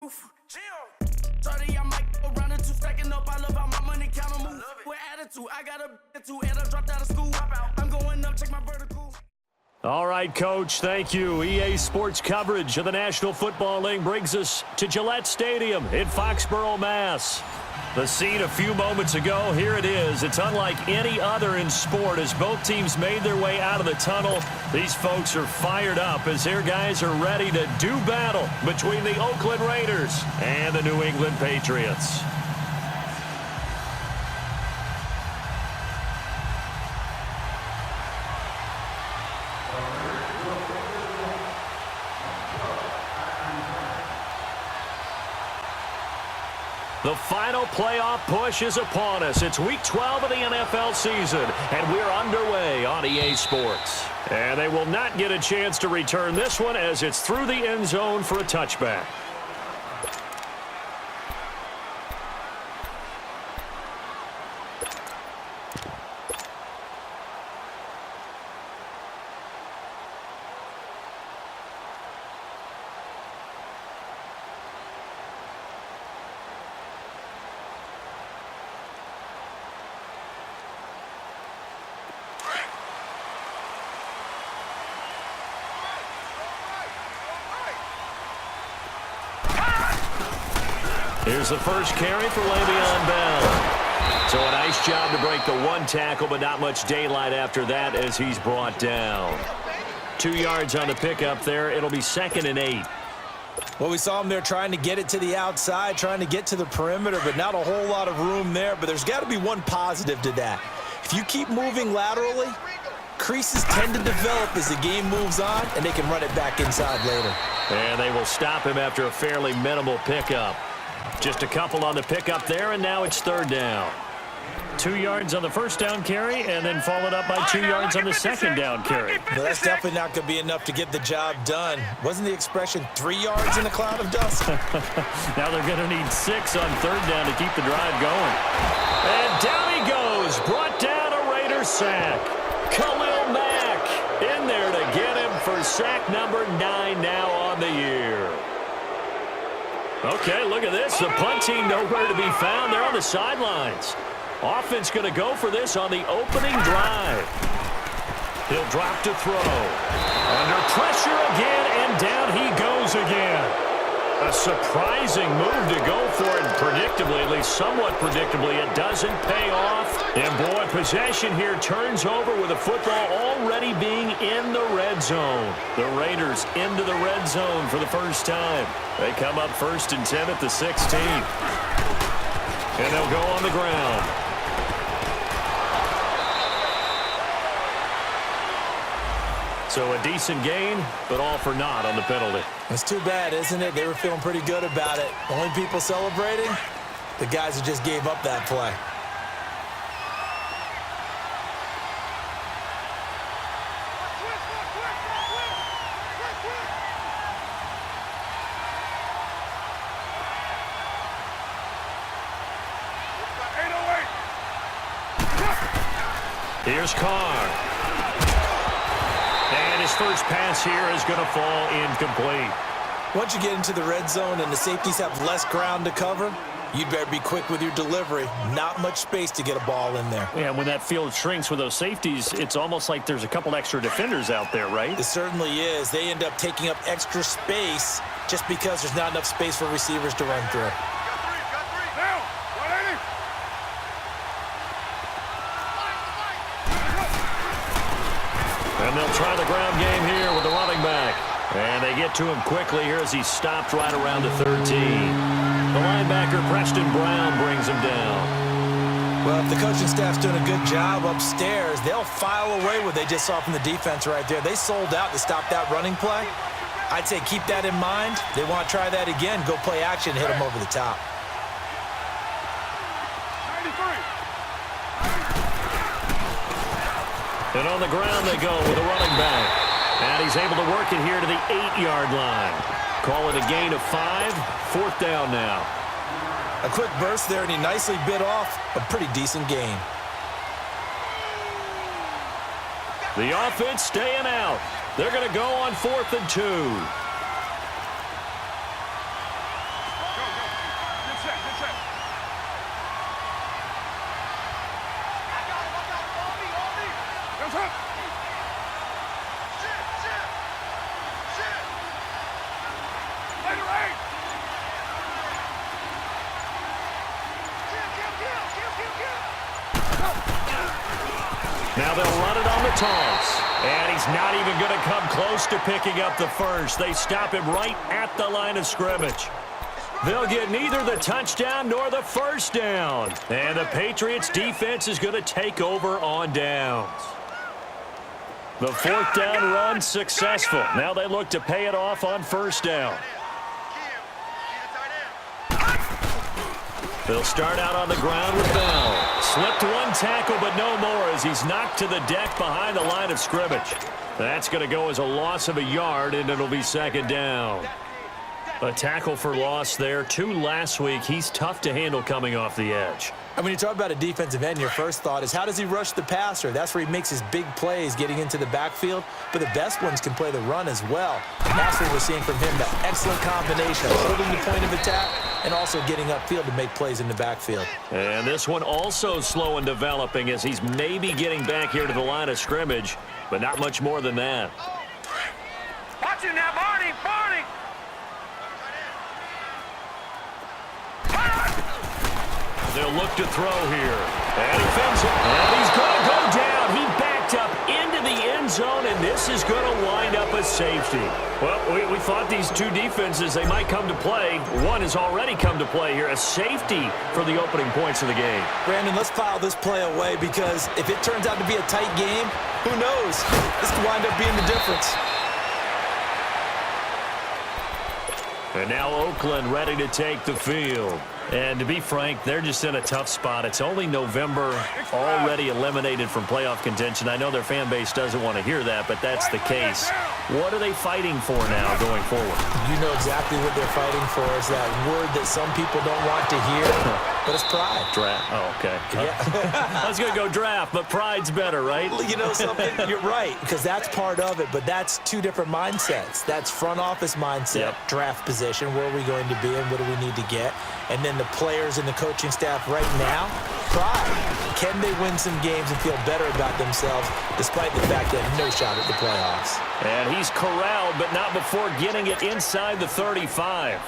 roof. 30, I might go around and two stacking up. I love how my money count on move. With attitude, I got a two and I dropped out of school. I'm going up, check my vertical. All right, Coach, thank you. EA Sports coverage of the National Football League brings us to Gillette Stadium in Foxborough, Mass. The scene a few moments ago, here it is. It's unlike any other in sport as both teams made their way out of the tunnel. These folks are fired up as their guys are ready to do battle between the Oakland Raiders and the New England Patriots. The final playoff push is upon us. It's Week 12 of the NFL season, and we're underway on EA Sports. And they will not get a chance to return this one as it's through the end zone for a touchback. Here's the first carry for Le'Veon Bell. So a nice job to break the one tackle, but not much daylight after that as he's brought down. 2 yards on the pickup there. It'll be 2nd and 8. Well, we saw him there trying to get it to the outside, trying to get to the perimeter, but not a whole lot of room there. But there's got to be one positive to that. If you keep moving laterally, creases tend to develop as the game moves on, and they can run it back inside later. And they will stop him after a fairly minimal pickup. Just a couple on the pickup there, and now it's 3rd down. 2 yards on the first down carry, and then followed up by 2 yards on the second down carry. Well, that's definitely not going to be enough to get the job done. Wasn't the expression 3 yards in a cloud of dust? Now they're going to need 6 on 3rd down to keep the drive going. And down he goes, brought down a Raider sack. Khalil Mack in there to get him for sack number 9 now on the year. Okay, look at this. The punt team nowhere to be found. They're on the sidelines. Offense going to go for this on the opening drive. He'll drop to throw. Under pressure again, and down he goes again. A surprising move to go for it, and predictably, at least somewhat predictably, it doesn't pay off. And boy, possession here turns over with the football already being in the red zone. The Raiders into the red zone for the first time. They come up 1st and 10 at the 16. And they'll go on the ground. So a decent gain, but all for naught on the penalty. It's too bad, isn't it? They were feeling pretty good about it. Only people celebrating, the guys who just gave up that play. Here's Carr. And his first pass here is going to fall incomplete. Once you get into the red zone and the safeties have less ground to cover, you'd better be quick with your delivery. Not much space to get a ball in there. Yeah, when that field shrinks with those safeties, it's almost like there's a couple extra defenders out there, right? It certainly is. They end up taking up extra space just because there's not enough space for receivers to run through. And they'll try the ground game here with the running back. And they get to him quickly here as he stopped right around the 13. The linebacker, Preston Brown, brings him down. Well, if the coaching staff's doing a good job upstairs, they'll file away what they just saw from the defense right there. They sold out to stop that running play. I'd say keep that in mind. They want to try that again, go play action, hit them over the top. And on the ground they go with a running back. And he's able to work it here to the 8-yard line. Call it a gain of 5. 4th down now. A quick burst there, and he nicely bit off a pretty decent gain. The offense staying out. They're going to go on 4th and 2. Now they'll run it on the toss. And he's not even going to come close to picking up the first. They stop him right at the line of scrimmage. They'll get neither the touchdown nor the first down. And the Patriots defense is going to take over on downs. The fourth down run successful. Now they look to pay it off on first down. They'll start out on the ground with Bell. Slipped one tackle, but no more as he's knocked to the deck behind the line of scrimmage. That's going to go as a loss of a yard, and it'll be second down. A tackle for loss there. 2 last week. He's tough to handle coming off the edge. And when you talk about a defensive end, your first thought is how does he rush the passer? That's where he makes his big plays getting into the backfield. But the best ones can play the run as well. And that's what we're seeing from him, that excellent combination of holding the point of attack and also getting upfield to make plays in the backfield. And this one also slow in developing as he's maybe getting back here to the line of scrimmage, but not much more than that. Watch it now, Barney! Barney! They'll look to throw here. And he fends it. And he's going to go down. He backed up into the end zone, and this is going to wind up a safety. Well, we thought these two defenses, they might come to play. One has already come to play here. A safety for the opening points of the game. Brandon, let's file this play away because if it turns out to be a tight game, who knows? This could wind up being the difference. And now Oakland ready to take the field. And to be frank, they're just in a tough spot. It's only November, already eliminated from playoff contention. I know their fan base doesn't want to hear that, but that's the case. What are they fighting for now going forward? You know exactly what they're fighting for. Is that word that some people don't want to hear, but it's pride. Draft. Oh, okay. Yeah. I was going to go draft, but pride's better, right? You know something? You're right, because that's part of it, but that's two different mindsets. That's front office mindset, draft position, where are we going to be and what do we need to get? And then the players and the coaching staff right now, pride. Can they win some games and feel better about themselves despite the fact they have no shot at the playoffs? And he's corralled, but not before getting it inside the 35.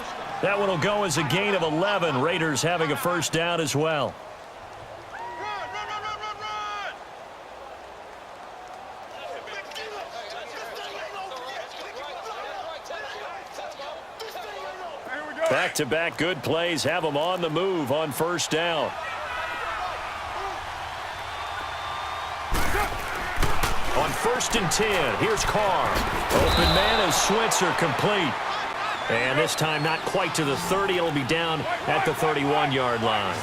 That one will go as a gain of 11. Raiders having a first down as well. Back-to-back good plays have them on the move on first down. On 1st and 10, here's Carr. Open man is Switzer, complete. And this time not quite to the 30. It'll be down at the 31-yard line.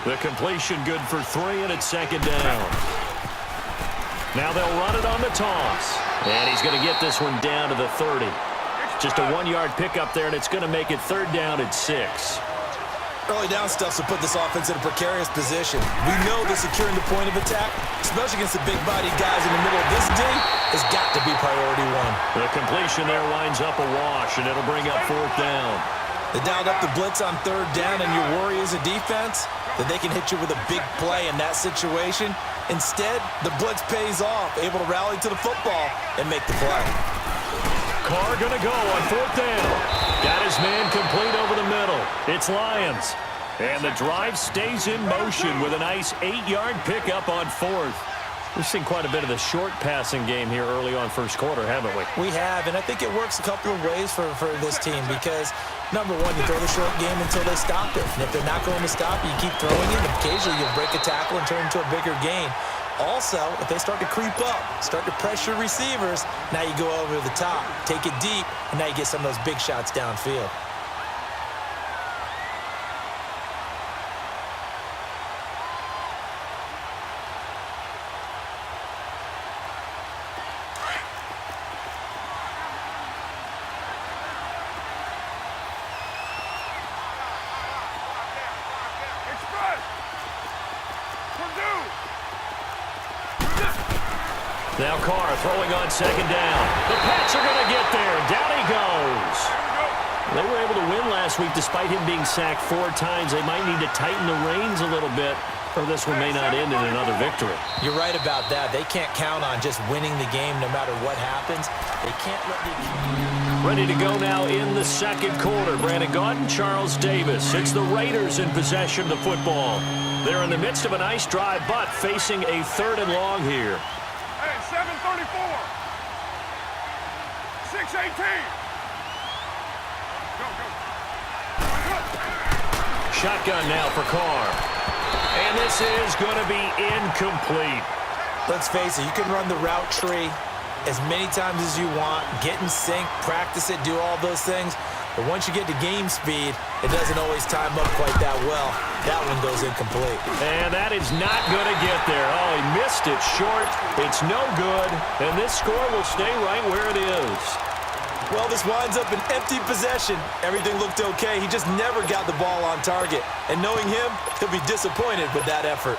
The completion good for 3, and it's second down. Now they'll run it on the toss. And he's going to get this one down to the 30. Just a 1-yard pickup there, and it's going to make it third down at 6. Early down stuff to put this offense in a precarious position. We know that securing the point of attack, especially against the big-bodied guys in the middle of this day, has got to be priority 1. The completion there winds up a wash, and it'll bring up fourth down. They dialed up the blitz on third down, and your worry as a defense that they can hit you with a big play in that situation. Instead, the blitz pays off, able to rally to the football and make the play. Carr going to go on fourth down. Got his man complete over the middle. It's Lions. And the drive stays in motion with a nice 8-yard pickup on fourth. We've seen quite a bit of the short passing game here early on first quarter, haven't we? We have, and I think it works a couple of ways for this team because, number one, you throw the short game until they stop it. And if they're not going to stop it, you keep throwing it. Occasionally, you'll break a tackle and turn it into a bigger gain. Also, if they start to creep up, start to pressure receivers, now you go over the top, take it deep, and now you get some of those big shots downfield. Now Carr throwing on second down. The Pats are going to get there. Down he goes. They were able to win last week despite him being sacked 4 times. They might need to tighten the reins a little bit, or this one may not end in another victory. You're right about that. They can't count on just winning the game no matter what happens. They can't let the... Ready to go now in the second quarter. Brandon Gaudin, Charles Davis. It's the Raiders in possession of the football. They're in the midst of a nice drive, but facing a 3rd and long here. Hey, 7:34. 6:18. Shotgun now for Carr. And this is going to be incomplete. Let's face it, you can run the route tree as many times as you want, get in sync, practice it, do all those things. But once you get to game speed, it doesn't always time up quite that well. That one goes incomplete. And that is not going to get there. Oh, he missed it short. It's no good. And this score will stay right where it is. Well, this winds up an empty possession. Everything looked okay. He just never got the ball on target. And knowing him, he'll be disappointed with that effort.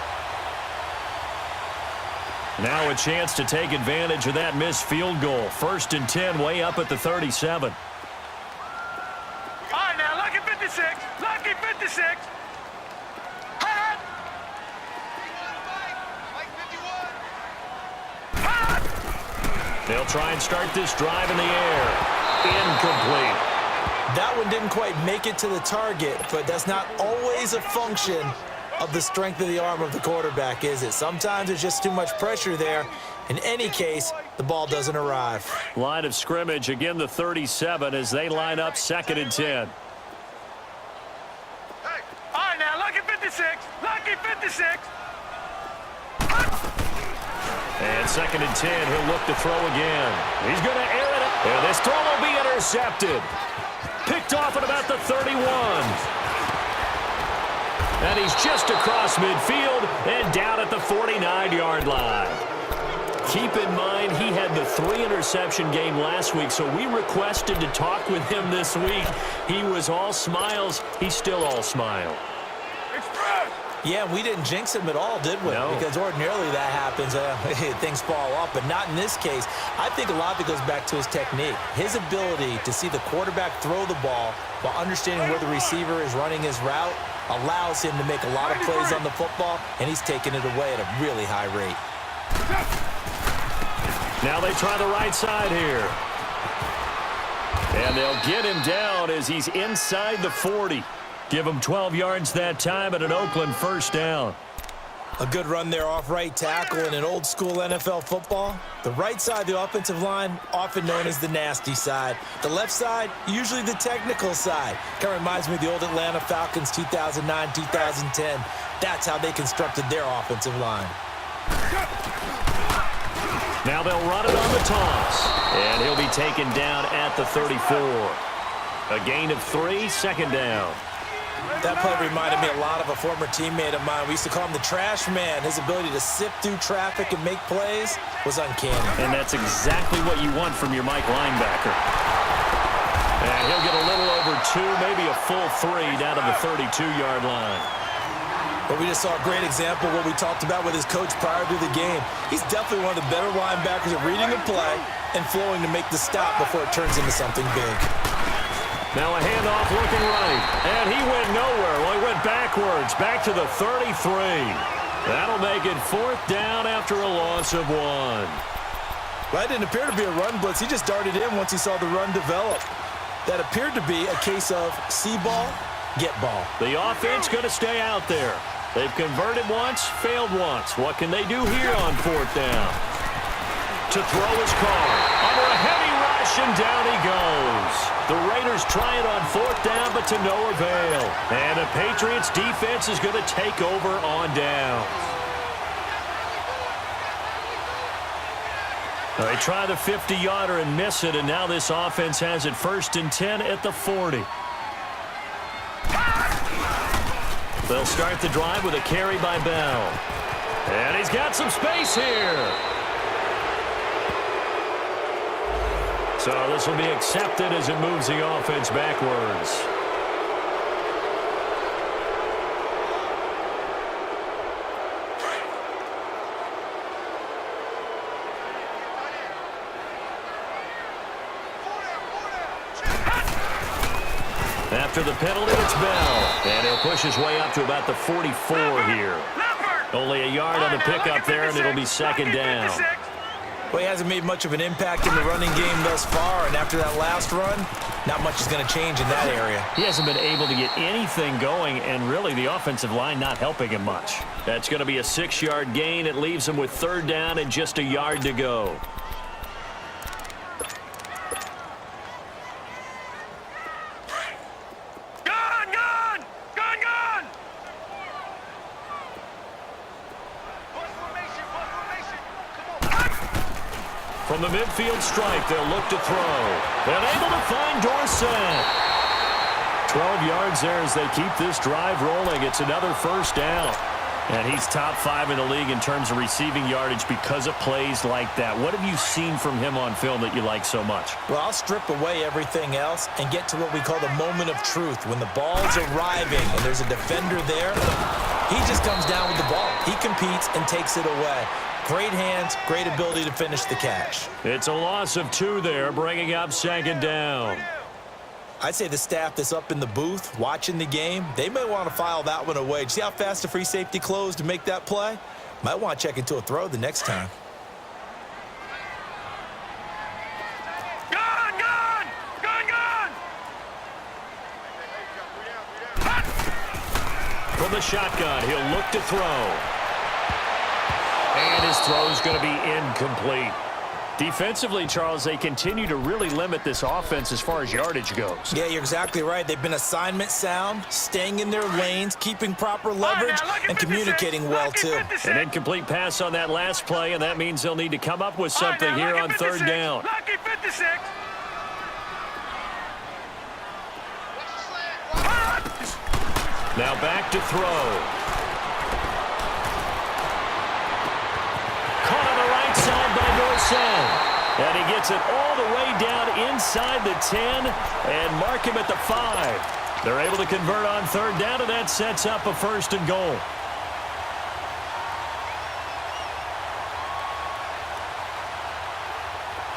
Now a chance to take advantage of that missed field goal. 1st and 10, way up at the 37. All right, now, lucky 56. Lucky 56. Hot. Hot. They'll try and start this drive in the air. Incomplete. That one didn't quite make it to the target, but that's not always a function of the strength of the arm of the quarterback, is it? Sometimes there's just too much pressure there. In any case, the ball doesn't arrive. Line of scrimmage, again the 37 as they line up 2nd and 10. Hey. All right, now, lucky 56. Lucky 56. And 2nd and 10, he'll look to throw again. He's going to air it up. And this throw will be intercepted. Picked off at about the 31. And he's just across midfield and down at the 49-yard line. Keep in mind, he had the 3-interception game last week, so we requested to talk with him this week. He was all smiles. He's still all smile. Express. Yeah, we didn't jinx him at all, did we? No. Because ordinarily that happens. Things fall off, but not in this case. I think a lot of it goes back to his technique. His ability to see the quarterback throw the ball while understanding where the receiver is running his route allows him to make a lot of plays on the football, and he's taking it away at a really high rate. Now they try the right side here. And they'll get him down as he's inside the 40. Give him 12 yards that time at an Oakland 1st down. A good run there off right tackle in an old-school NFL football. The right side of the offensive line, often known as the nasty side. The left side, usually the technical side. Kind of reminds me of the old Atlanta Falcons 2009, 2010. That's how they constructed their offensive line. Now they'll run it on the toss. And he'll be taken down at the 34. A gain of 3, 2nd down. That play reminded me a lot of a former teammate of mine. We used to call him the trash man. His ability to sift through traffic and make plays was uncanny. And that's exactly what you want from your Mike linebacker. And he'll get a little over 2, maybe a full 3 down to the 32-yard line. But we just saw a great example of what we talked about with his coach prior to the game. He's definitely one of the better linebackers at reading a play and flowing to make the stop before it turns into something big. Now a handoff looking right. And he went nowhere. Well, he went backwards, back to the 33. That'll make it 4th down after a loss of 1. Well, that didn't appear to be a run blitz. He just darted in once he saw the run develop. That appeared to be a case of see ball, get ball. The offense going to stay out there. They've converted once, failed once. What can they do here on 4th down? To throw his car. Under a heavy rush, and down he goes. The Raiders try it on 4th down, but to no avail. And the Patriots defense is going to take over on downs. They try the 50-yarder and miss it, and now this offense has it 1st and 10 at the 40. They'll start the drive with a carry by Bell. And he's got some space here. So this will be accepted as it moves the offense backwards. After the penalty, it's Bell. And he'll push his way up to about the 44 here. Only a yard on the pickup there, and it'll be second down. Well, he hasn't made much of an impact in the running game thus far, and after that last run, not much is going to change in that area. He hasn't been able to get anything going, and really the offensive line not helping him much. That's going to be a 6-yard gain. It leaves him with third down and just a yard to go. From the midfield stripe, they'll look to throw. They're able to find Dorsett. 12 yards there as they keep this drive rolling. It's another first down. And he's top 5 in the league in terms of receiving yardage because of plays like that. What have you seen from him on film that you like so much? Well, I'll strip away everything else and get to what we call the moment of truth. When the ball's arriving and there's a defender there, he just comes down with the ball. He competes and takes it away. Great hands, great ability to finish the catch. It's a loss of 2 there, bringing up second down. I'd say the staff that's up in the booth watching the game, they may want to file that one away. Did you see how fast the free safety closed to make that play? Might want to check into a throw the next time. From the shotgun, he'll look to throw. And his throw is going to be incomplete. Defensively, Charles, they continue to really limit this offense as far as yardage goes. Yeah, you're exactly right. They've been assignment sound, staying in their lanes, keeping proper leverage, and communicating well, too. An incomplete pass on that last play, and that means they'll need to come up with something here on third down. Lucky 56. Now back to throw. Caught on the right side by Dorsett. And he gets it all the way down inside the 10 and mark him at the 5. They're able to convert on third down, and that sets up a first and goal.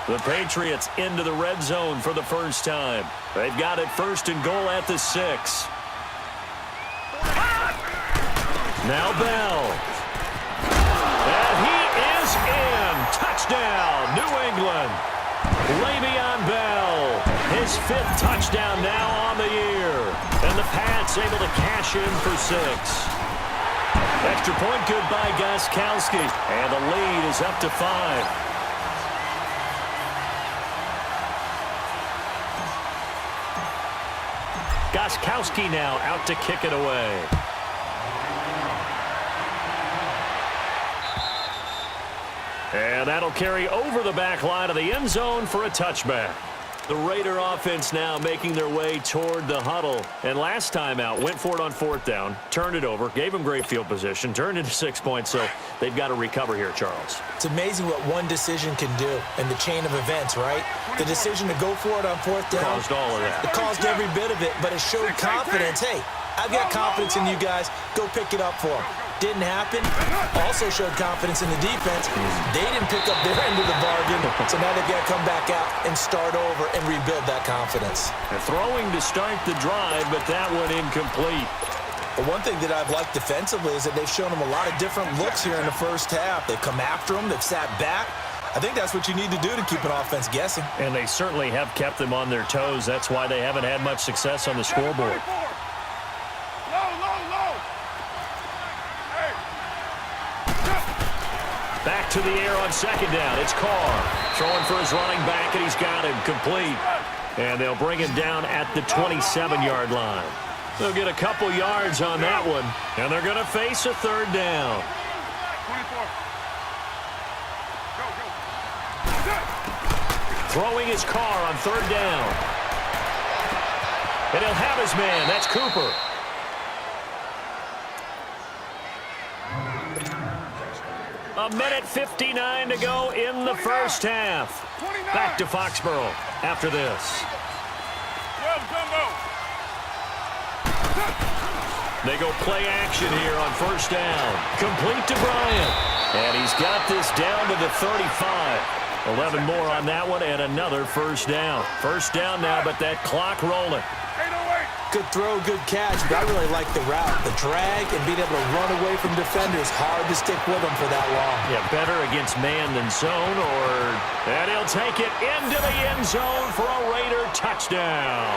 The Patriots into the red zone for the first time. They've got it first and goal at the 6. Now Bell. And he is in. Touchdown, New England. Le'Veon Bell. His 5th touchdown now on the year. And the Pats able to cash in for 6. Extra point good by Gostkowski. And the lead is up to 5. Gostkowski now out to kick it away. And that'll carry over the back line of the end zone for a touchback. The Raider offense now making their way toward the huddle. And last time out, went for it on 4th down, turned it over, gave them great field position, turned into 6 points, so they've got to recover here, Charles. It's amazing what one decision can do in the chain of events, right? The decision to go for it on 4th down. Caused all of that. It caused every bit of it, but it showed confidence. Hey, I've got confidence in you guys. Go pick it up for them. Didn't happen. Also showed confidence in the defense. They didn't pick up their end of the bargain, so now they've got to come back out and start over and rebuild that confidence. They're throwing to start the drive, but that one incomplete. But one thing that I've liked defensively is that they've shown them a lot of different looks here in the first half. They've come after them. They've sat back. I think that's what you need to do to keep an offense guessing. And they certainly have kept them on their toes. That's why they haven't had much success on the scoreboard. Back to the air on second down. It's Carr throwing for his running back, and he's got him complete. And they'll bring him down at the 27-yard line. They'll get a couple yards on that one, and they're going to face a third down. 24. Throwing his Carr on third down. And he'll have his man. That's Cooper. A minute 59 to go in the first half. Back to Foxborough after this. They go play action here on first down. Complete to Bryant. And he's got this down to the 35. 11 more on that one and another first down. First down now, but that clock rolling. 808. Good throw, good catch, but I really like the route. The drag and being able to run away from defenders, hard to stick with them for that long. Yeah, better against man than zone, and he'll take it into the end zone for a Raider touchdown.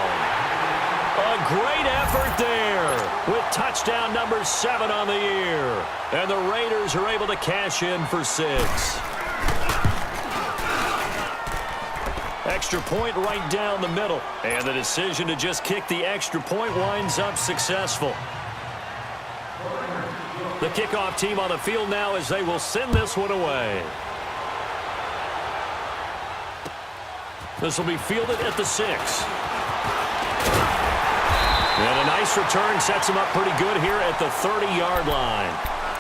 A great effort there with touchdown number 7 on the year. And the Raiders are able to cash in for 6. Extra point right down the middle. And the decision to just kick the extra point winds up successful. The kickoff team on the field now as they will send this one away. This will be fielded at the 6. And a nice return sets them up pretty good here at the 30-yard line.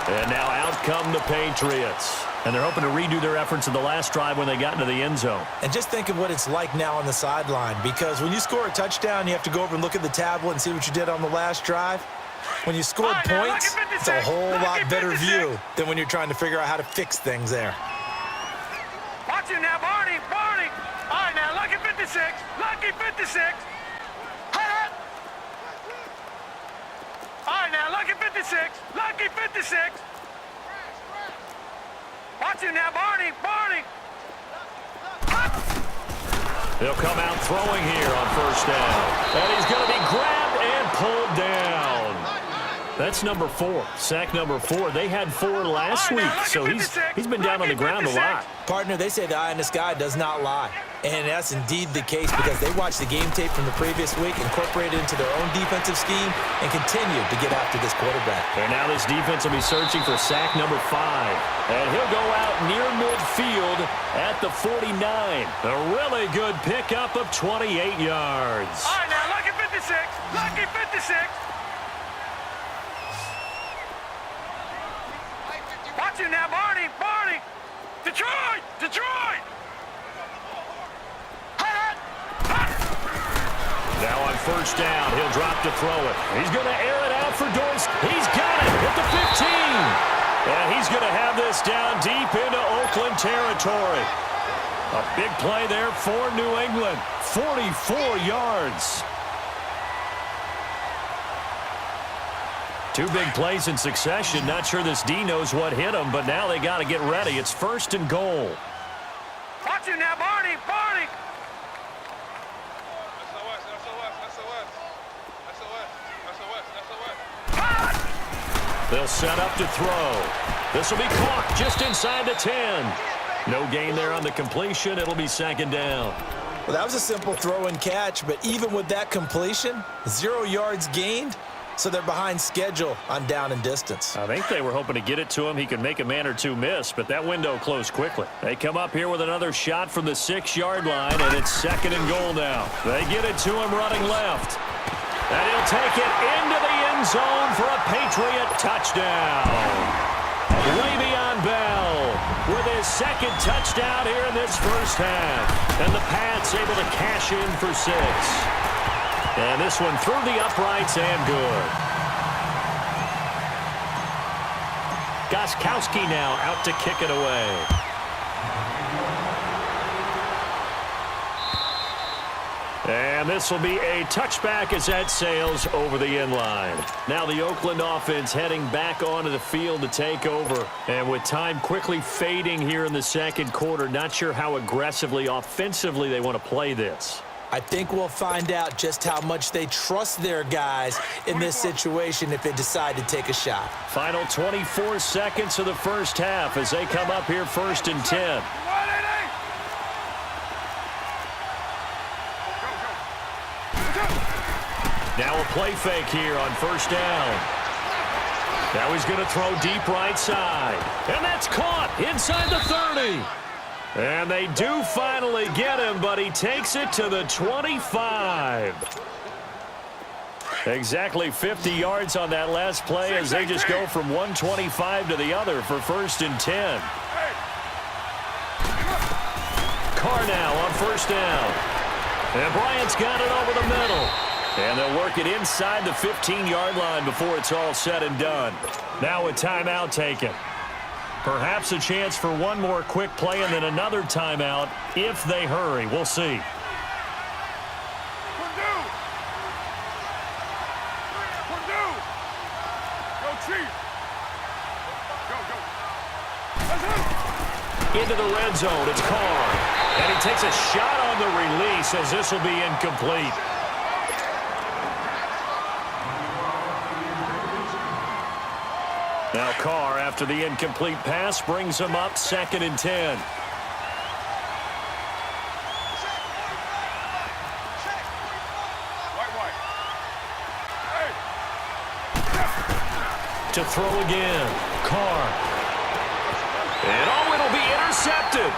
And now out come the Patriots. And they're hoping to redo their efforts in the last drive when they got into the end zone. And just think of what it's like now on the sideline, because when you score a touchdown, you have to go over and look at the tablet and see what you did on the last drive. When you score points, it's a whole lot better view than when you're trying to figure out how to fix things there. Watch it now, Barney. All right, now, lucky 56. Lucky 56. All right, now, lucky 56. Lucky 56. Watch it now, Barney. He'll come out throwing here on first down. And he's going to be grabbed and pulled down. That's number 4, sack number 4. They had 4 last week, so he's been down on the ground a lot. Partner, they say the eye in the sky does not lie. And that's indeed the case because they watched the game tape from the previous week, incorporated it into their own defensive scheme, and continued to get after this quarterback. And now this defense will be searching for sack number 5. And he'll go out near midfield at the 49. A really good pickup of 28 yards. All right, now, lucky 56. Lucky 56. Watch it now, Barney. Detroit. Now on first down, he'll drop to throw it. He's going to air it out for Doyce. He's got it at the 15. And he's going to have this down deep into Oakland territory. A big play there for New England. 44 yards. 2 big plays in succession. Not sure this D knows what hit him, but now they got to get ready. It's 1st and goal. Watch it now, Barney. They'll set up to throw. This will be caught just inside the 10. No gain there on the completion. It'll be 2nd down. Well, that was a simple throw and catch, but even with that completion, 0 yards gained, so they're behind schedule on down and distance. I think they were hoping to get it to him. He could make a man or 2 miss, but that window closed quickly. They come up here with another shot from the 6-yard line, and it's 2nd and goal now. They get it to him running left. And he'll take it into the end zone for a Patriot touchdown. Le'Veon Bell with his 2nd touchdown here in this first half. And the Pats able to cash in for 6. And this one through the uprights and good. Gostkowski now out to kick it away. And this will be a touchback as that sails over the end line. Now the Oakland offense heading back onto the field to take over. And with time quickly fading here in the 2nd quarter, not sure how aggressively, offensively they want to play this. I think we'll find out just how much they trust their guys in this situation if they decide to take a shot. Final 24 seconds of the first half as they come up here 1st and 10. Now a play fake here on first down. Now he's going to throw deep right side. And that's caught inside the 30. And they do finally get him, but he takes it to the 25. Exactly 50 yards on that last play as they just go from 125 to the other for 1st and 10. Carr now on first down. And Bryant's got it over the middle. And they'll work it inside the 15-yard line before it's all said and done. Now a timeout taken. Perhaps a chance for one more quick play and then another timeout if they hurry. We'll see. Into the red zone, it's Carr. And he takes a shot on the release as this will be incomplete. Now Carr, after the incomplete pass, brings him up 2nd and 10. To throw again, Carr. And oh, it'll be intercepted.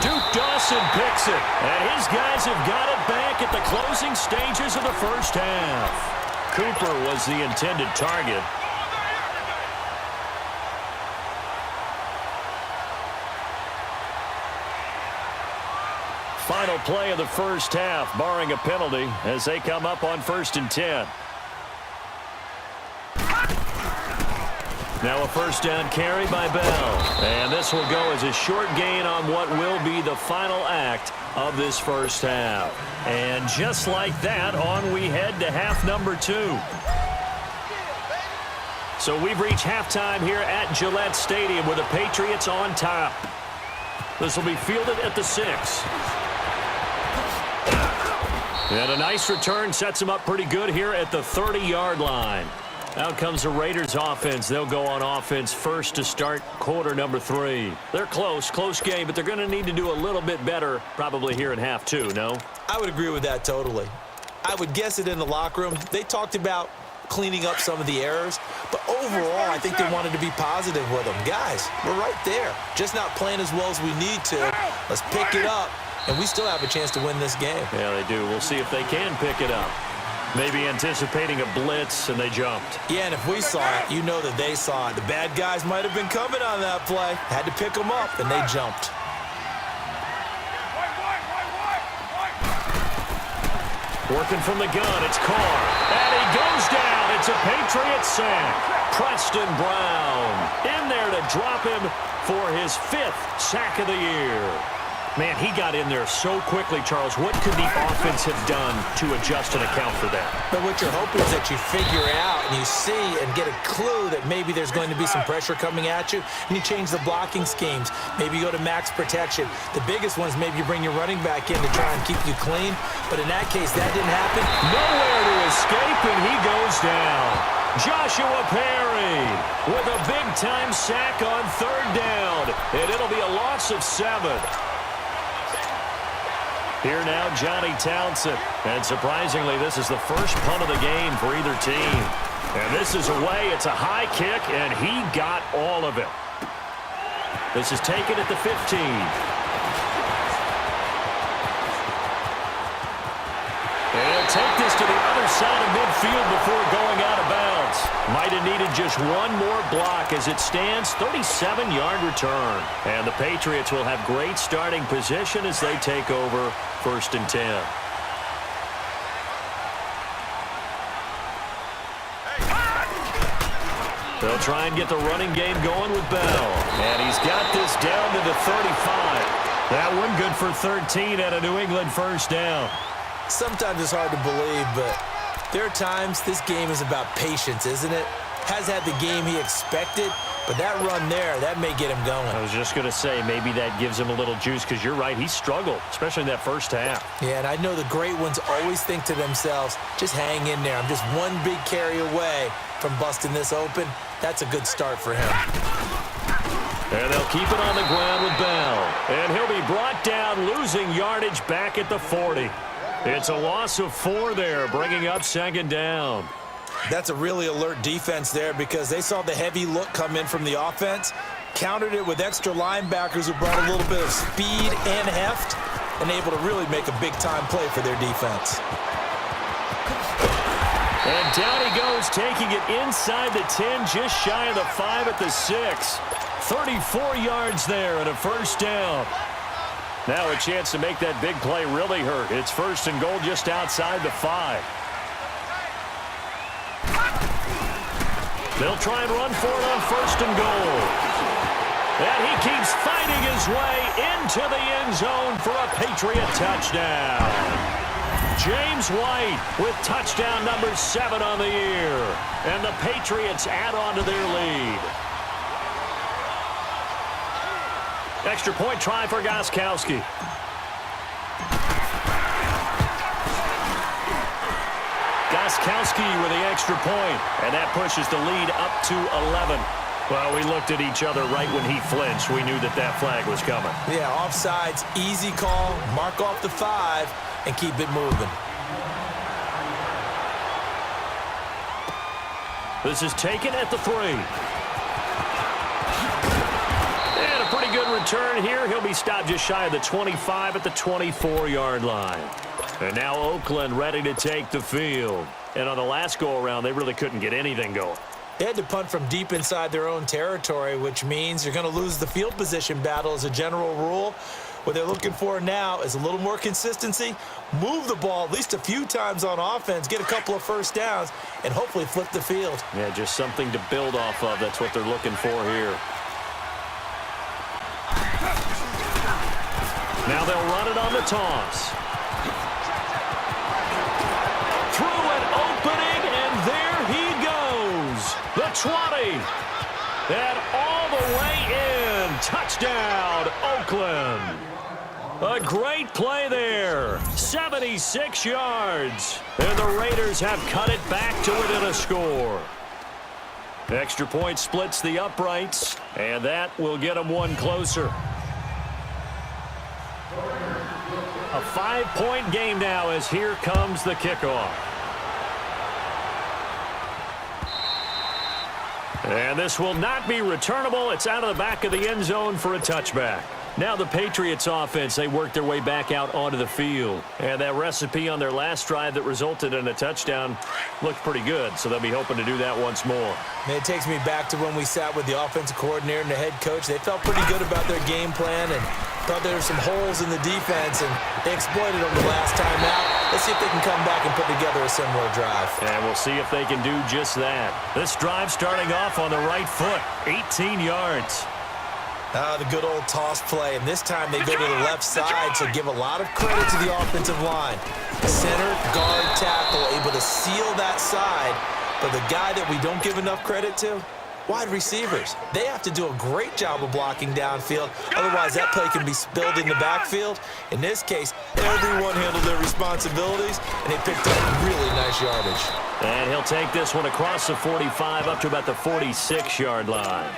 Duke Dawson picks it, and his guys have got it back at the closing stages of the first half. Cooper was the intended target. Final play of the first half, barring a penalty, as they come up on 1st and 10. Now a first down carry by Bell. And this will go as a short gain on what will be the final act of this first half. And just like that, on we head to half number 2. So we've reached halftime here at Gillette Stadium with the Patriots on top. This will be fielded at the 6. And a nice return sets them up pretty good here at the 30-yard line. Out comes the Raiders offense. They'll go on offense first to start quarter number 3. They're close game, but they're going to need to do a little bit better probably here in half 2, no? I would agree with that totally. I would guess it in the locker room. They talked about cleaning up some of the errors, but overall, I think they wanted to be positive with them. Guys, we're right there. Just not playing as well as we need to. Let's pick it up, and we still have a chance to win this game. Yeah, they do. We'll see if they can pick it up. Maybe anticipating a blitz, and they jumped. Yeah, and if we saw it, you know that they saw it. The bad guys might have been coming on that play. Had to pick them up, and they jumped. Working from the gun, it's Carr. And he goes down. It's a Patriot sack. Preston Brown in there to drop him for his 5th sack of the year. Man, he got in there so quickly, Charles. What could the offense have done to adjust and account for that? But what you're hoping is that you figure out and you see and get a clue that maybe there's going to be some pressure coming at you, and you change the blocking schemes. Maybe you go to max protection. The biggest one is maybe you bring your running back in to try and keep you clean. But in that case, that didn't happen. Nowhere to escape, and he goes down. Joshua Perry with a big-time sack on 3rd down, and it'll be a loss of 7. Here now, Johnny Townsend. And surprisingly, this is the first punt of the game for either team. And this is away. It's a high kick, and he got all of it. This is taken at the 15. And he'll take this to the other side of midfield before going out of bounds. Might have needed just one more block as it stands. 37-yard return. And the Patriots will have great starting position as they take over 1st and 10. They'll try and get the running game going with Bell. And he's got this down to the 35. That one good for 13 at a New England first down. Sometimes it's hard to believe, but there are times this game is about patience, isn't it? Has had the game he expected, but that run there, that may get him going. I was just going to say, maybe that gives him a little juice, because you're right, he struggled, especially in that first half. Yeah, and I know the great ones always think to themselves, just hang in there. I'm just one big carry away from busting this open. That's a good start for him. And they'll keep it on the ground with Bell. And he'll be brought down, losing yardage back at the 40. It's a loss of 4 there, bringing up 2nd down. That's a really alert defense there because they saw the heavy look come in from the offense, countered it with extra linebackers who brought a little bit of speed and heft, and able to really make a big-time play for their defense. And down he goes, taking it inside the 10, just shy of the 5 at the 6. 34 yards there and a first down. Now a chance to make that big play really hurt. It's 1st and goal just outside the 5. They'll try and run for it on 1st and goal. And he keeps fighting his way into the end zone for a Patriot touchdown. James White with touchdown number 7 on the year. And the Patriots add on to their lead. Extra point try for Gostkowski. Gostkowski with the extra point, and that pushes the lead up to 11. Well, we looked at each other right when he flinched. We knew that that flag was coming. Yeah, offsides, easy call, mark off the 5, and keep it moving. This is taken at the 3. And a pretty good return here. He'll be stopped just shy of the 25 at the 24-yard line. And now Oakland ready to take the field. And on the last go-around, they really couldn't get anything going. They had to punt from deep inside their own territory, which means you're going to lose the field position battle as a general rule. What they're looking for now is a little more consistency, move the ball at least a few times on offense, get a couple of first downs, and hopefully flip the field. Yeah, just something to build off of. That's what they're looking for here. Now they'll run it on the toss. Through an opening, and there he goes. The 20. And all the way in. Touchdown, Oakland. A great play there. 76 yards. And the Raiders have cut it back to within a score. Extra point splits the uprights, and that will get them one closer. A 5-point game now as here comes the kickoff. And this will not be returnable. It's out of the back of the end zone for a touchback. Now the Patriots offense, they work their way back out onto the field. And that recipe on their last drive that resulted in a touchdown looked pretty good, so they'll be hoping to do that once more. And it takes me back to when we sat with the offensive coordinator and the head coach. They felt pretty good about their game plan and thought there were some holes in the defense, and they exploited them the last time out. Let's see if they can come back and put together a similar drive. And we'll see if they can do just that. This drive starting off on the right foot, 18 yards. The good old toss play, and this time they go to the left side, so give a lot of credit to the offensive line. Center, guard, tackle, able to seal that side, but the guy that we don't give enough credit to, wide receivers. They have to do a great job of blocking downfield, otherwise that play can be spilled in the backfield. In this case, everyone handled their responsibilities, and they picked up really nice yardage. And he'll take this one across the 45 up to about the 46-yard line.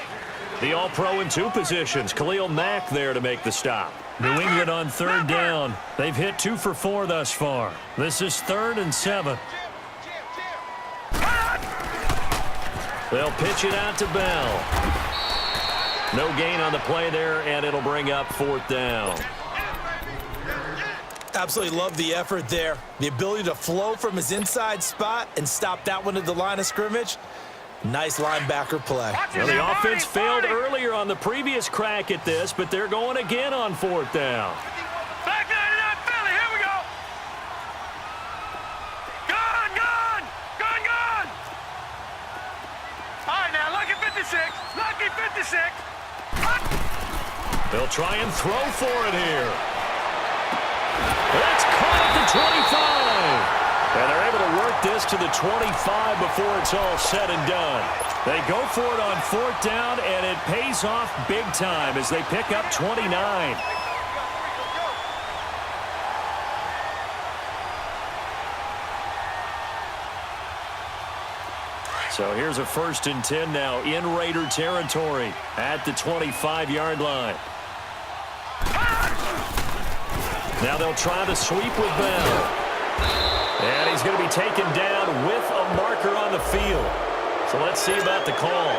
The All-Pro in 2 positions. Khalil Mack there to make the stop. New England on 3rd down. They've hit 2 for 4 thus far. This is 3rd and 7. They'll pitch it out to Bell. No gain on the play there, and it'll bring up 4th down. Absolutely love the effort there. The ability to flow from his inside spot and stop that one at the line of scrimmage. Nice linebacker play. Well, the offense failed earlier on the previous crack at this, but they're going again on 4th down. Back 99 Philly, here we go. Gone, gone, gone, gone. All right, now, lucky 56, lucky 56. They'll try and throw for it here. That's caught at the 25. And they're able to work this to the 25 before it's all said and done. They go for it on 4th down, and it pays off big time as they pick up 29. So here's a 1st and 10 now in Raider territory at the 25-yard line. Now they'll try to sweep with Bell. And he's going to be taken down with a marker on the field. So let's see about the call.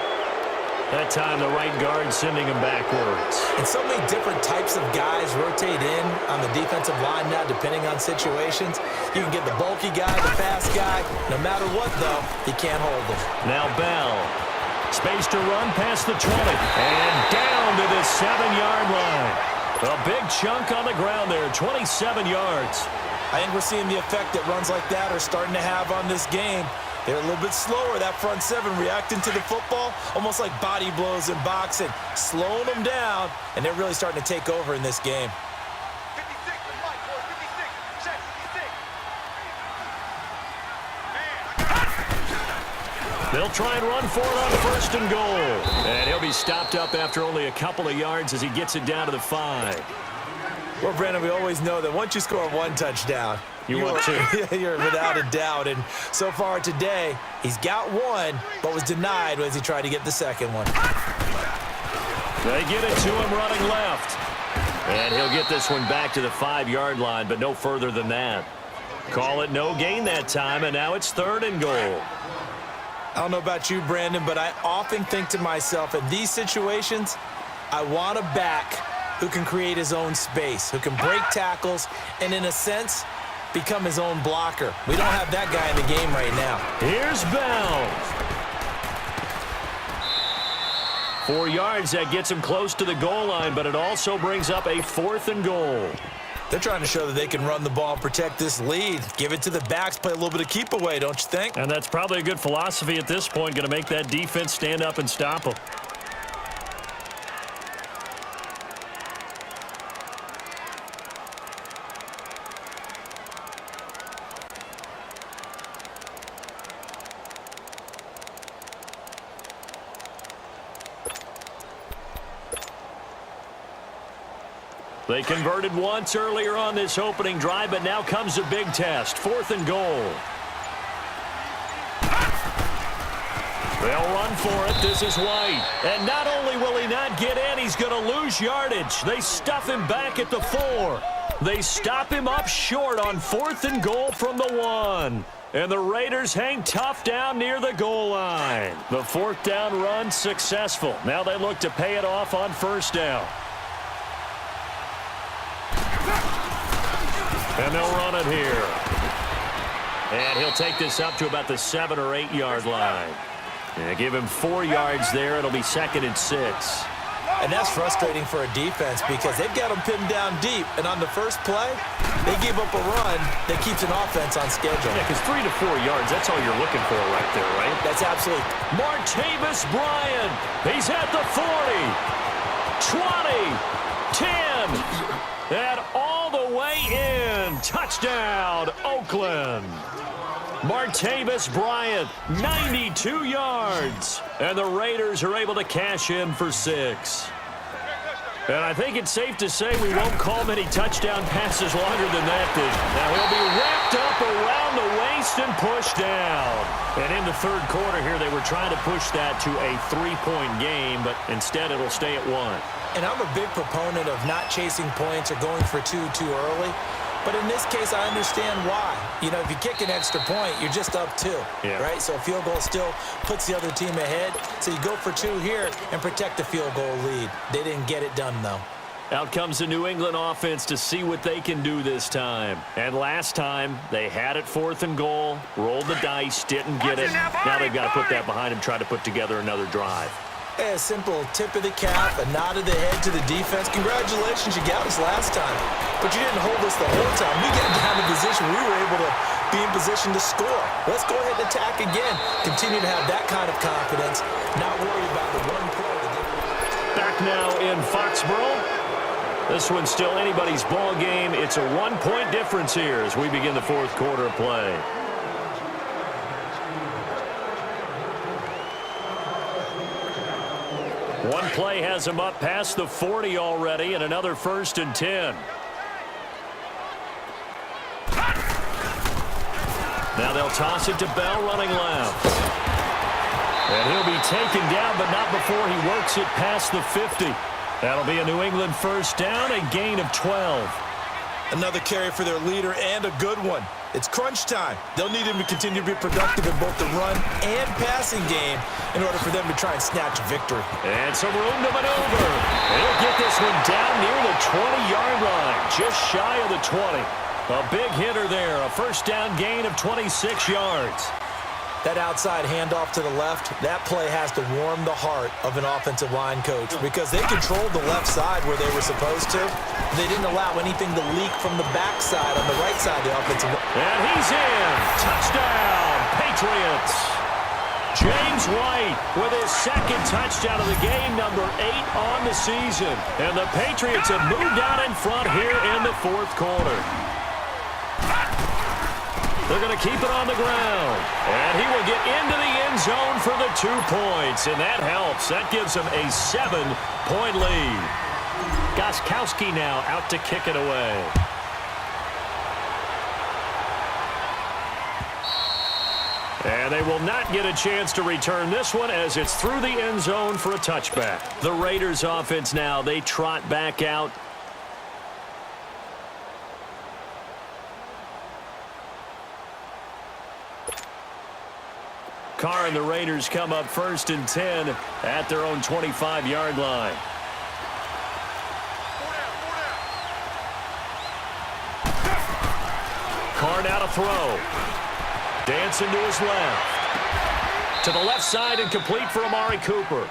That time the right guard sending him backwards. And so many different types of guys rotate in on the defensive line now depending on situations. You can get the bulky guy, the fast guy. No matter what, though, you can't hold them. Now Bell. Space to run past the 20. And down to the 7-yard line. A big chunk on the ground there, 27 yards. I think we're seeing the effect that runs like that are starting to have on this game. They're a little bit slower, that front 7, reacting to the football, almost like body blows in boxing, slowing them down, and they're really starting to take over in this game. 56, check 56. They'll try and run for it on first and goal. And he'll be stopped up after only a couple of yards as he gets it down to the 5. Well, Brandon, we always know that once you score one touchdown, you want two. You're without a doubt. And so far today, he's got one, but was denied as he tried to get the second one. They get it to him running left. And he'll get this one back to the 5-yard line, but no further than that. Call it no gain that time, and now it's 3rd and goal. I don't know about you, Brandon, but I often think to myself, in these situations, I want a back who can create his own space, who can break tackles, and in a sense, become his own blocker. We don't have that guy in the game right now. Here's Bell. 4 yards, that gets him close to the goal line, but it also brings up a 4th and goal. They're trying to show that they can run the ball and protect this lead. Give it to the backs, play a little bit of keep away, don't you think? And that's probably a good philosophy at this point, going to make that defense stand up and stop them. They converted once earlier on this opening drive, but now comes a big test. 4th and goal. They'll run for it. This is White. And not only will he not get in, he's going to lose yardage. They stuff him back at the 4. They stop him up short on 4th and goal from the 1. And the Raiders hang tough down near the goal line. The 4th down run successful. Now they look to pay it off on 1st down. And they'll run it here. And he'll take this up to about the 7 or 8 yard line. And give him 4 yards there. It'll be 2nd and 6. And that's frustrating for a defense because they've got them pinned down deep. And on the first play, they give up a run that keeps an offense on schedule. Yeah, because 3 to 4 yards, that's all you're looking for right there, right? That's absolutely. Martavis Bryant. He's at the 40, 20, 10. And all the way in. Touchdown, Oakland. Martavis Bryant, 92 yards. And the Raiders are able to cash in for 6. And I think it's safe to say we won't call many touchdown passes longer than that. Now he'll be wrapped up around the waist and pushed down. And in the 3rd quarter here, they were trying to push that to a 3-point game, but instead it'll stay at 1. And I'm a big proponent of not chasing points or going for 2 too early. But in this case, I understand why. You know, if you kick an extra point, you're just up 2, right? So a field goal still puts the other team ahead. So you go for 2 here and protect the field goal lead. They didn't get it done, though. Out comes the New England offense to see what they can do this time. And last time, they had it 4th and goal, rolled the dice, didn't get it. Now they've got to put that behind them, try to put together another drive. A simple tip of the cap, a nod of the head to the defense. Congratulations, you got us last time. But you didn't hold us the whole time. We got down to position. We were able to be in position to score. Let's go ahead and attack again. Continue to have that kind of confidence. Not worry about the one play. Back now in Foxborough. This one's still anybody's ball game. It's a 1-point difference here as we begin the 4th quarter of play. One play has him up past the 40 already, and another 1st and 10. Now they'll toss it to Bell running left. And he'll be taken down, but not before he works it past the 50. That'll be a New England 1st down, a gain of 12. Another carry for their leader and a good one. It's crunch time. They'll need him to continue to be productive in both the run and passing game in order for them to try and snatch victory. And some room to maneuver. He'll get this one down near the 20-yard line, just shy of the 20. A big hitter there, a 1st down gain of 26 yards. That outside handoff to the left, that play has to warm the heart of an offensive line coach because they controlled the left side where they were supposed to. They didn't allow anything to leak from the backside on the right side of the offensive line. And he's in. Touchdown, Patriots. James White with his 2nd touchdown of the game, number 8 on the season. And the Patriots have moved out in front here in the 4th quarter. They're going to keep it on the ground. And he will get into the end zone for the 2 points. And that helps. That gives him a 7-point lead. Gostkowski now out to kick it away. And they will not get a chance to return this one as it's through the end zone for a touchback. The Raiders offense now, they trot back out. Carr and the Raiders come up 1st and 10 at their own 25-yard line. Carr now to throw. Dancing to his left. To the left side and complete for Amari Cooper.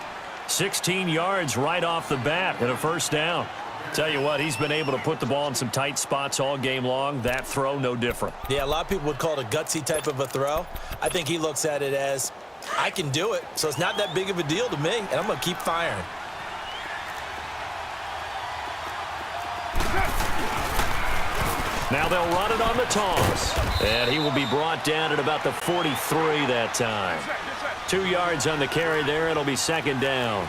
16 yards right off the bat and a first down. Tell you what, he's been able to put the ball in some tight spots all game long. That throw, no different. Yeah, a lot of people would call it a gutsy type of a throw. I think he looks at it as, I can do it, so it's not that big of a deal to me, and I'm going to keep firing. Now they'll run it on the toss. And he will be brought down at about the 43 that time. 2 yards on the carry there. It'll be 2nd down.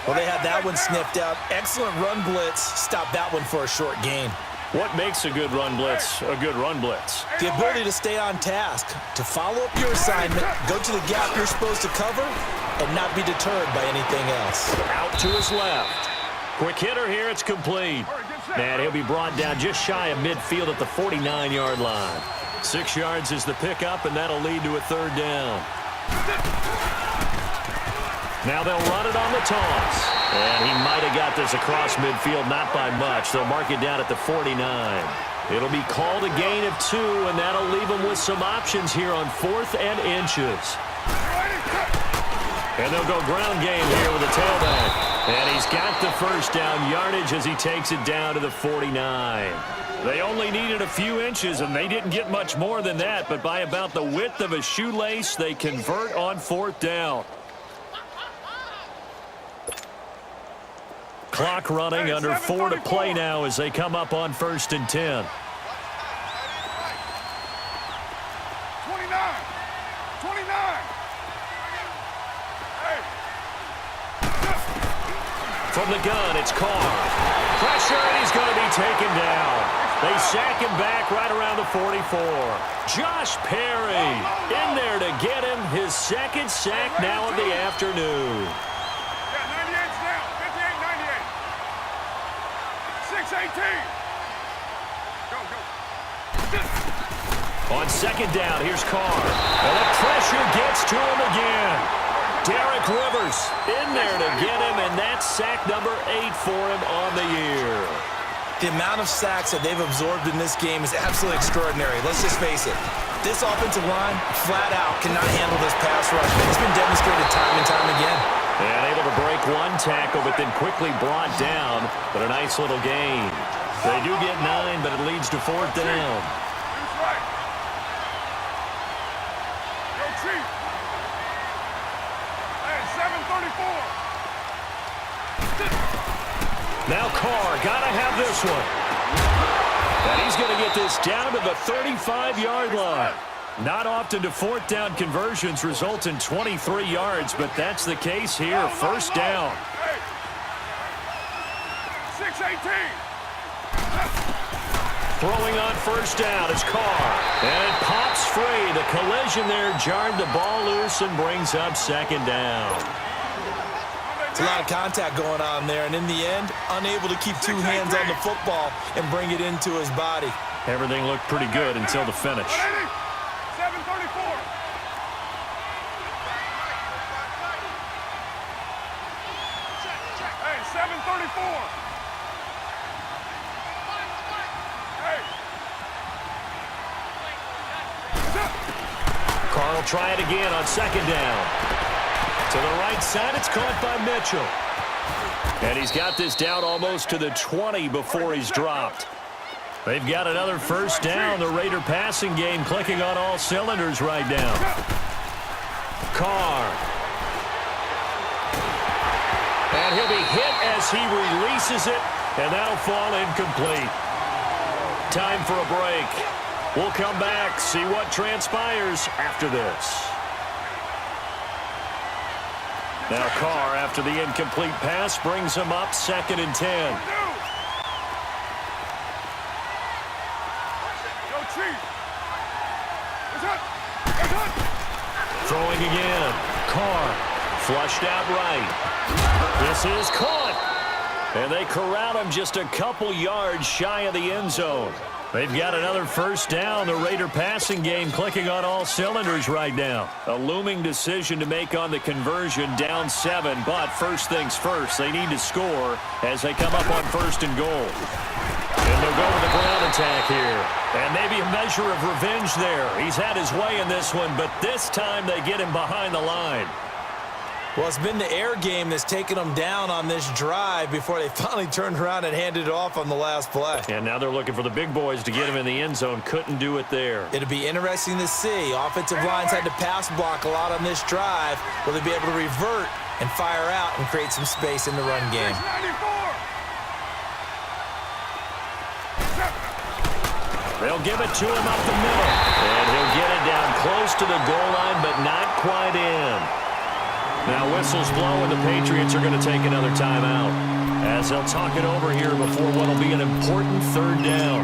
Well, they had that one sniffed out. Excellent run blitz. Stop that one for a short gain. What makes a good run blitz a good run blitz? The ability to stay on task, to follow up your assignment, go to the gap you're supposed to cover, and not be deterred by anything else. Out to his left. Quick hitter here. It's complete. And he'll be brought down just shy of midfield at the 49-yard line. 6 yards is the pickup, and that'll lead to a 3rd down. Now they'll run it on the toss. And he might have got this across midfield, not by much. They'll mark it down at the 49. It'll be called a gain of 2, and that'll leave them with some options here on 4th and inches. And they'll go ground game here with a tailback. And he's got the first down yardage as he takes it down to the 49. They only needed a few inches, and they didn't get much more than that. But by about the width of a shoelace, they convert on 4th down. Clock running, under 4 to play now as they come up on 1st and 10. 29. From the gun, it's Carr. Pressure, and he's going to be taken down. They sack him back right around the 44. Josh Perry in there to get him his 2nd sack now of the afternoon. Yeah, 98's down. 58, 98. 6-18. Go. On 2nd down, here's Carr. And the pressure gets to him again. Derek Rivers in there to get him, and that's sack number 8 for him on the year. The amount of sacks that they've absorbed in this game is absolutely extraordinary. Let's just face it. This offensive line, flat out, cannot handle this pass rush. It's been demonstrated time and time again. And able to break one tackle, but then quickly brought down. But a nice little gain. They do get 9, but it leads to 4th down. Go Chief. Hey, 7:34. Now Carr, gotta have this one. And he's going to get this down to the 35-yard line. Not often do 4th down conversions result in 23 yards, but that's the case here. 1st down. 6-18. Throwing on 1st down is Carr. And it pops free. The collision there jarred the ball loose and brings up 2nd down. It's a lot of contact going on there, and in the end, unable to keep 2 hands on the football and bring it into his body. Everything looked pretty good until the finish. 7:34. Hey, 7:34. Carr will try it again on 2nd down. To the right side, it's caught by Mitchell. And he's got this down almost to the 20 before he's dropped. They've got another 1st down. The Raider passing game clicking on all cylinders right now. Carr. And he'll be hit as he releases it, and that'll fall incomplete. Time for a break. We'll come back, see what transpires after this. Now Carr, after the incomplete pass, brings him up 2nd and 10. Throwing again. Carr flushed out right. This is caught. And they corral him just a couple yards shy of the end zone. They've got another first down. The Raider passing game clicking on all cylinders right now. A looming decision to make on the conversion, down 7. But first things first, they need to score as they come up on 1st and goal. And they'll go with the ground attack here. And maybe a measure of revenge there. He's had his way in this one, but this time they get him behind the line. Well, it's been the air game that's taken them down on this drive before they finally turned around and handed it off on the last play. And now they're looking for the big boys to get him in the end zone. Couldn't do it there. It'll be interesting to see. Offensive lines had to pass block a lot on this drive. Will they be able to revert and fire out and create some space in the run game? They'll give it to him up the middle. And he'll get it down close to the goal line, but not quite in. Now whistles blow, and the Patriots are going to take another timeout as they'll talk it over here before what will be an important 3rd down.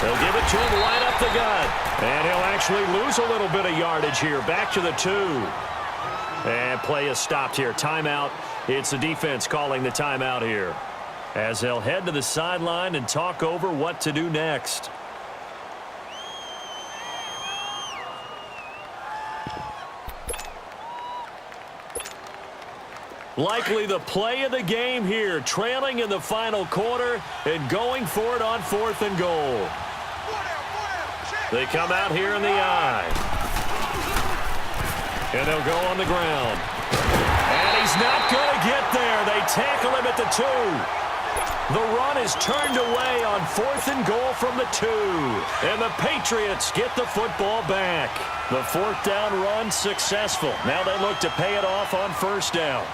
They'll give it to him right up the gut. And he'll actually lose a little bit of yardage here. Back to the 2. And play is stopped here. Timeout. It's the defense calling the timeout here, as they'll head to the sideline and talk over what to do next. Likely the play of the game here, trailing in the final quarter and going for it on 4th and goal. They come out here in the eye. And they'll go on the ground. And he's not going to get there. They tackle him at the 2. The run is turned away on 4th and goal from the 2. And the Patriots get the football back. The 4th down run successful. Now they look to pay it off on 1st down.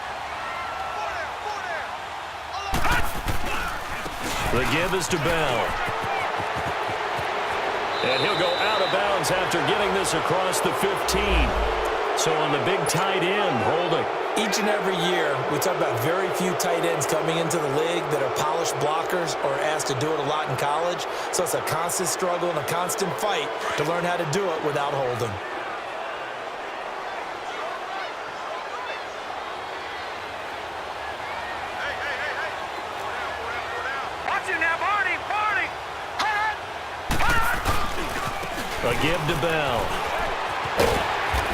The give is to Bell. And he'll go out of bounds after getting this across the 15. So on the big tight end, holding. Each and every year, we talk about very few tight ends coming into the league that are polished blockers or asked to do it a lot in college. So it's a constant struggle and a constant fight to learn how to do it without holding. Watch it now, Barney! Barney! A give to Bell.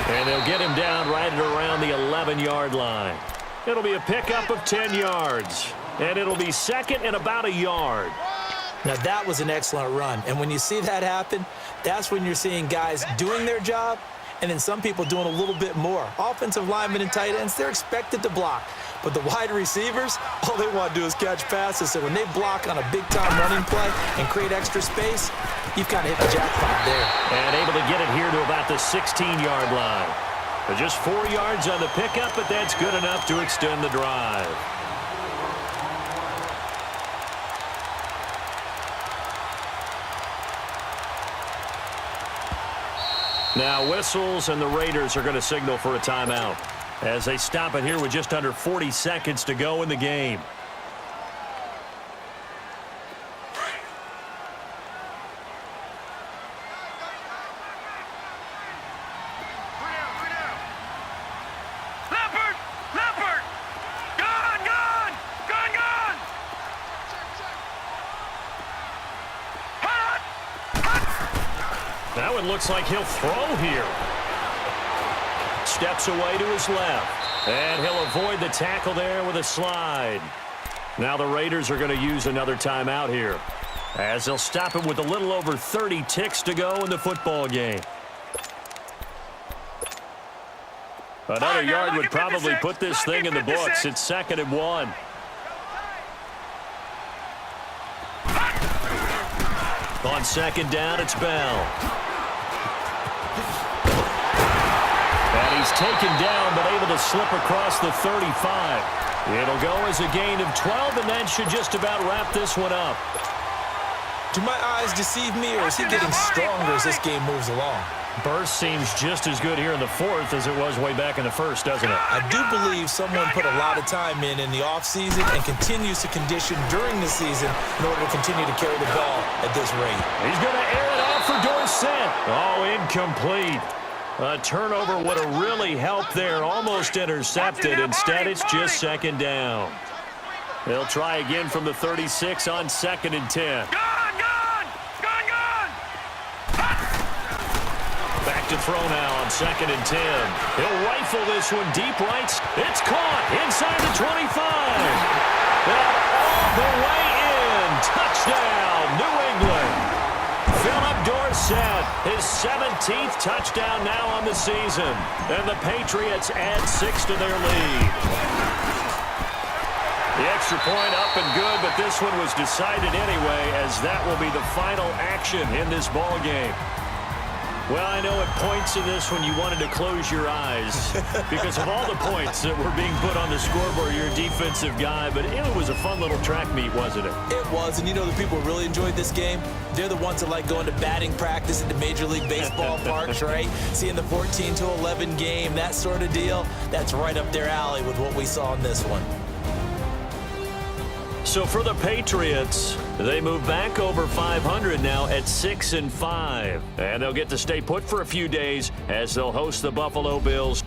And they'll get him down right at around the 11-yard line. It'll be a pickup of 10 yards. And it'll be 2nd and about a yard. Now, that was an excellent run. And when you see that happen, that's when you're seeing guys doing their job and then some people doing a little bit more. Offensive linemen and tight ends, they're expected to block. But the wide receivers, all they want to do is catch passes. So when they block on a big-time running play and create extra space, you've kind of hit the jackpot there. And able to get it here to about the 16-yard line. Just 4 yards on the pickup, but that's good enough to extend the drive. Now whistles, and the Raiders are going to signal for a timeout as they stop it here with just under 40 seconds to go in the game. That one looks like he'll throw here. Steps away to his left. And he'll avoid the tackle there with a slide. Now the Raiders are going to use another timeout here, as they'll stop it with a little over 30 ticks to go in the football game. Another yard would probably put this thing in the books. It's 2nd and 1. On 2nd down, it's Bell. And he He's taken down, but able to slip across the 35. It'll go as a gain of 12, and that should just about wrap this one up. Do my eyes deceive me, or is he getting stronger as this game moves along? Burst seems just as good here in the fourth as it was way back in the first, doesn't it? I do believe someone put a lot of time in the offseason and continues to condition during the season in order to continue to carry the ball at this rate. He's going to air it out for Dorsett. Oh, incomplete. A turnover would have really helped there. Almost intercepted. Instead, it's just second down. They'll try again from the 36 on 2nd and 10. Back to throw now on 2nd and 10. He'll rifle this one deep right. It's caught inside the 25. And all the way in. Touchdown, New England. Philip Dorsett, his 17th touchdown now on the season. And the Patriots add 6 to their lead. The extra point up and good, but this one was decided anyway, as that will be the final action in this ball game. Well, I know at points in this one you wanted to close your eyes because of all the points that were being put on the scoreboard. You're a defensive guy, but it was a fun little track meet, wasn't it? It was, and you know the people who really enjoyed this game? They're the ones that like going to batting practice at the Major League Baseball parks, right? Seeing the 14-11 game, that sort of deal. That's right up their alley with what we saw in this one. So for the Patriots, they move back over 500 now at 6-5. And they'll get to stay put for a few days as they'll host the Buffalo Bills.